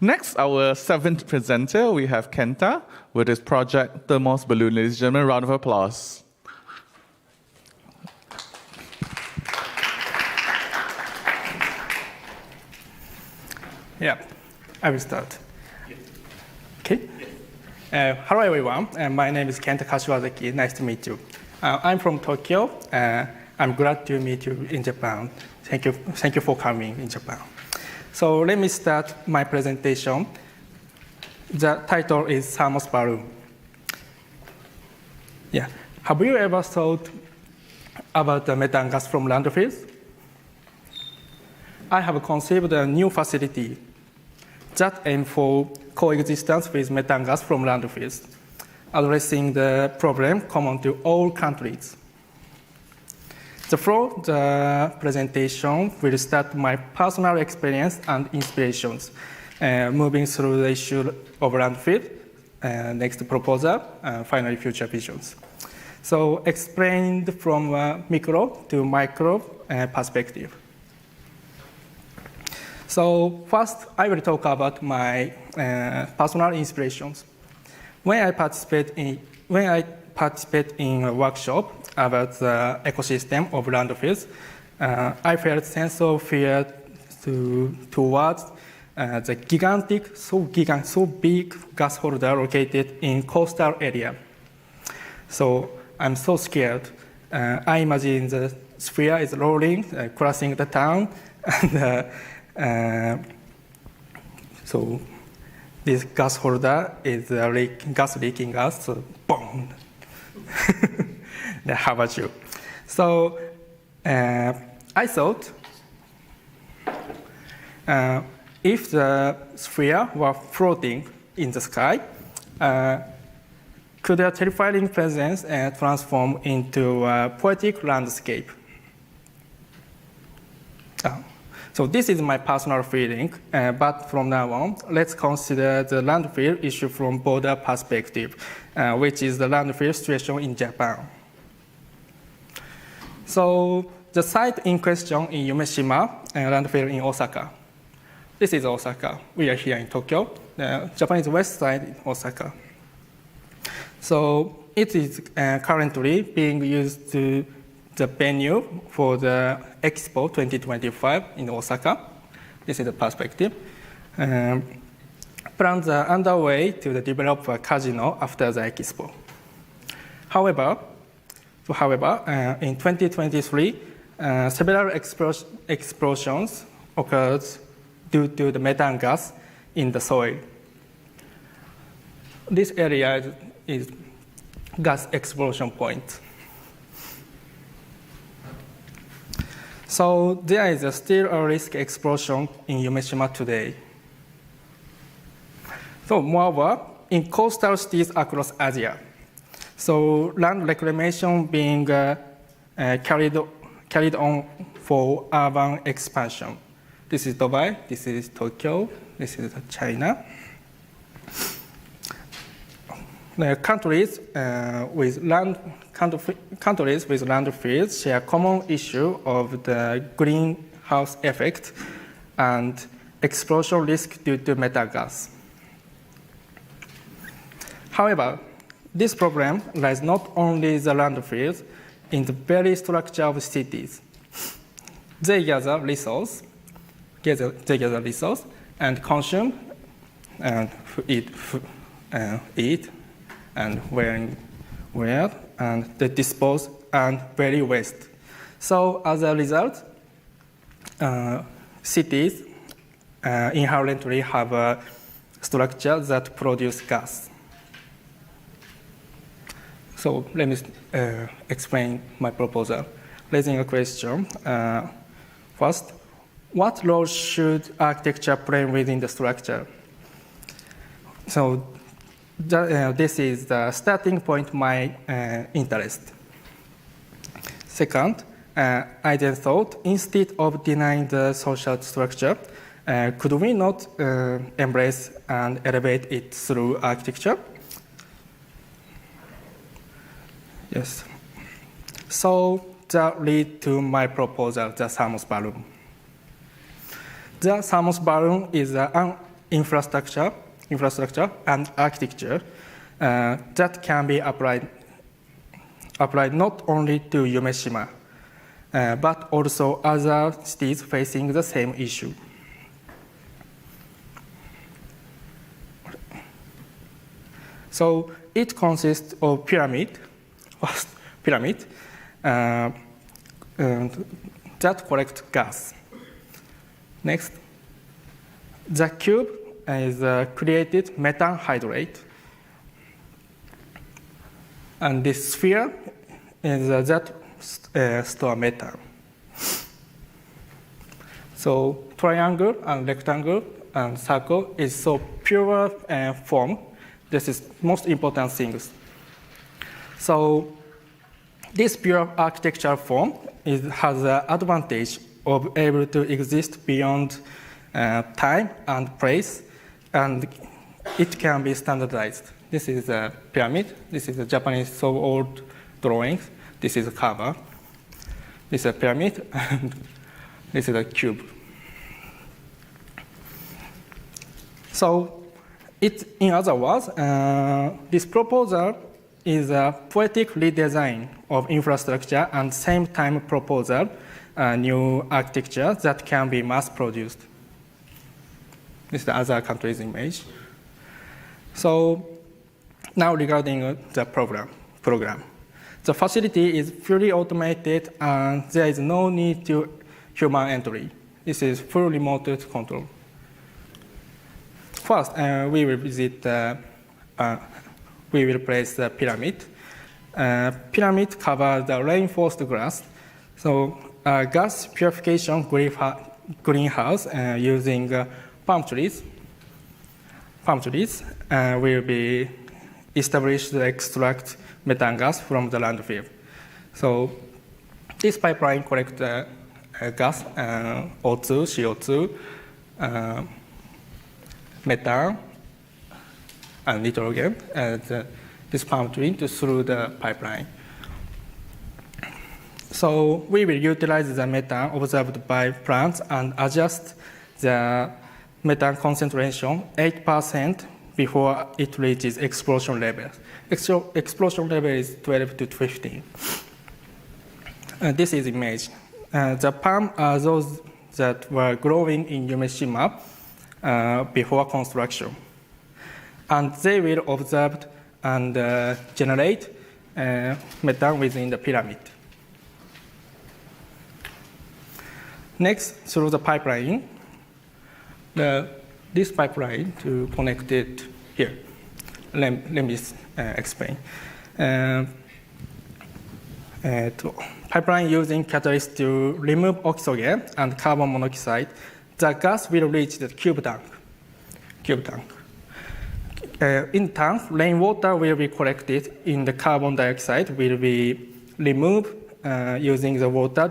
Next, our seventh presenter, we have Kenta with his project Thermos Balloon. Ladies and gentlemen, round of applause. Yeah, I will start. Okay. Hello, everyone. My name is Kenta Kashiwazaki. Nice to meet you. I'm from Tokyo. I'm glad to meet you in Japan. Thank you for coming in Japan. So let me start my presentation. The title is Thermos Balloon. Yeah. Have you ever thought about the methane gas from landfills? I have conceived a new facility that aims for coexistence with methane gas from landfills, addressing the problem common to all countries. Therefore, the presentation will start my personal experience and inspirations, moving through the issue of landfill, next proposal, finally future visions. So explained from micro to micro perspective. So first, I will talk about my personal inspirations. When I participate in a workshop about the ecosystem of landfills, I felt a sense of fear towards the gigantic, so big gas holder located in coastal area. So I'm so scared. I imagine the sphere is rolling, crossing the town, and so this gas holder is leaking gas, so boom. How about you? So I thought if the sphere were floating in the sky, could a terrifying presence transform into a poetic landscape? So this is my personal feeling, but from now on, let's consider the landfill issue from broader perspective, which is the landfill situation in Japan. So the site in question in Umeshima, landfill in Osaka. This is Osaka. We are here in Tokyo. The Japanese west side in Osaka. So it is currently being used to the venue for the Expo 2025 in Osaka. This is the perspective. Plans are underway to develop a casino after the Expo. However, in 2023, several explosions occurred due to the methane gas in the soil. This area is gas explosion point. So there is still a risk explosion in Umeshima today. So moreover, in coastal cities across Asia, so land reclamation being carried on for urban expansion. This is Dubai, this is Tokyo, this is China. The countries with landfills share a common issue of the greenhouse effect and explosion risk due to methane gas. However, this problem lies not only in the landfills, in the very structure of cities. They gather resource and consume and eat and wear and they dispose and bury waste. So as a result, cities inherently have a structure that produce gas. So let me explain my proposal. Raising a question. First, what role should architecture play within the structure? So this is the starting point of my interest. Second, I then thought, instead of denying the social structure, could we not embrace and elevate it through architecture? Yes. So that leads to my proposal, the Thermos balloon. The Thermos balloon is an infrastructure and architecture that can be applied not only to Umeshima, but also other cities facing the same issue. So it consists of pyramid that collect gas. Next, the cube is created methane hydrate, and this sphere is that store methane. So triangle and rectangle and circle is so pure form. This is most important things. So this pure architectural form has the advantage of able to exist beyond time and place, and it can be standardized. This is a pyramid. This is a Japanese so old drawings. This is a cover. This is a pyramid, and this is a cube. So, in other words, this proposal is a poetic redesign of infrastructure and same time proposal new architecture that can be mass produced. This is the other country's image. So now regarding the program. The facility is fully automated and there is no need to human entry. This is full remote control. First, we will place the pyramid. Pyramid covers the reinforced glass. So gas purification greenhouse using palm trees will be established to extract methane gas from the landfill. So this pipeline collects gas, O2, CO2, methane, and nitrogen, and this palm tree through the pipeline. So we will utilize the methane observed by plants and adjust the methane concentration 8% before it reaches explosion level. Explosion level is 12 to 15. This is image. The palm are those that were growing in Umeshima before construction. And they will observe and generate methane within the pyramid. Next, through the pipeline, this pipeline to connect it here. Let me explain. Pipeline using catalyst to remove oxygen and carbon monoxide, the gas will reach the cube tank. In tank, rainwater will be collected in the carbon dioxide will be removed using the water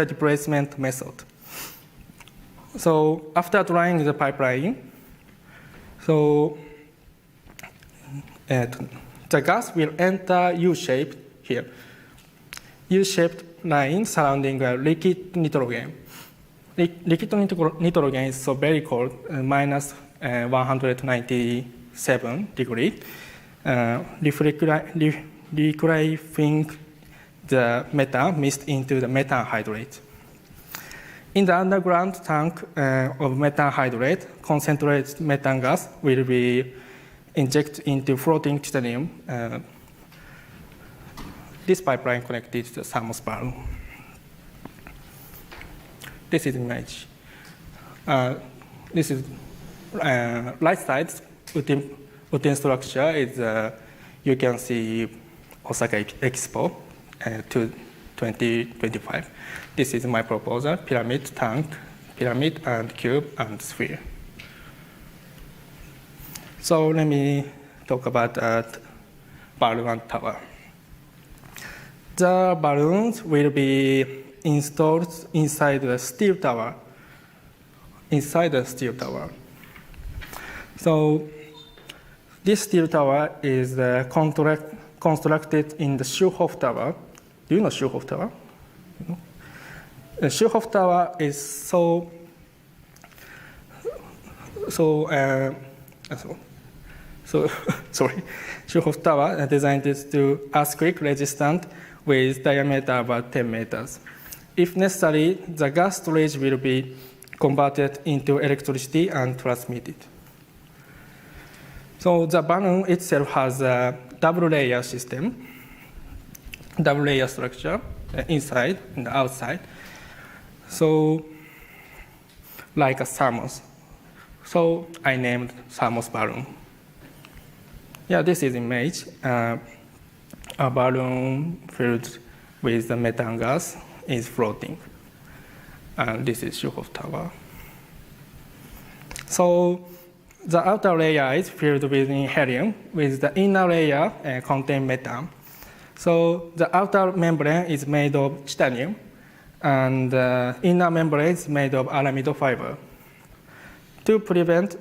displacement method. So after drying the pipeline, so the gas will enter U-shape here. U-shaped line surrounding liquid nitrogen. Liquid nitrogen is so very cold, minus 197 degrees, liquefying the methane mist into the methane hydrate. In the underground tank of methane hydrate, concentrated methane gas will be injected into floating titanium. This pipeline connected to the Thermos balloon. This is image. This is right side wooden structure is you can see Osaka Expo 2025. This is my proposal: pyramid, tank, pyramid, and cube, and sphere. So let me talk about balloon and tower. The balloons will be installed inside the steel tower. So this steel tower is constructed in the Schulhof Tower. Do you know Schulhof Tower? No? The Schulhof Tower is so sorry. Shuhoff Tower designed is to earthquake resistant with diameter about 10 meters. If necessary, the gas storage will be converted into electricity and transmitted. So the balloon itself has a double layer system, double layer structure inside and outside. So like a thermos. So I named thermos balloon. Yeah, this is image. A balloon filled with the methane gas is floating. And this is Shuhoff Tower. So the outer layer is filled with helium, with the inner layer contain methane. So the outer membrane is made of titanium, and the inner membrane is made of aramid fiber. To prevent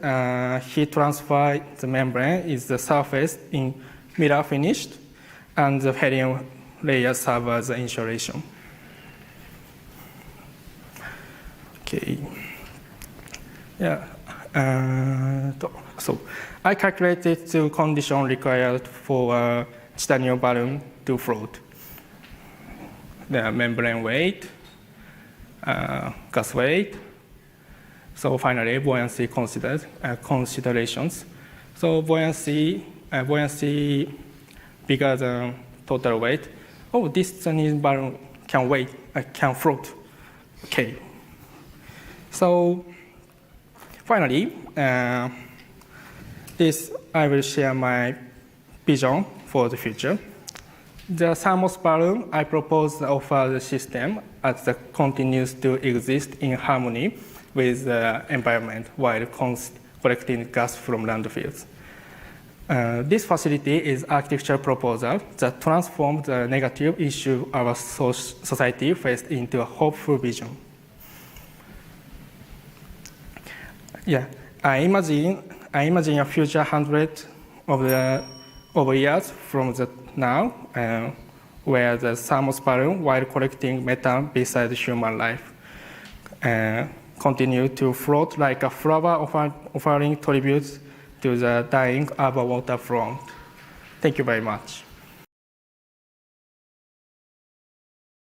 heat transfer, the membrane is the surface in mirror finished, and the helium layer serves as the insulation. Okay. Yeah. So I calculated the condition required for a titanium balloon to float. The membrane weight, gas weight. So finally, buoyancy considerations. So buoyancy bigger than total weight. Oh, this titanium balloon can float. Okay. So finally, this I will share my vision for the future. The thermos balloon I propose to offer the system as the continues to exist in harmony with the environment while collecting gas from landfills. This facility is architecture proposal that transforms the negative issue our society faced into a hopeful vision. Yeah, I imagine a future hundred of years from now, where the thermos balloon, while collecting methane beside human life, continue to float like a flower offering tribute to the dying urban waterfront. Thank you very much.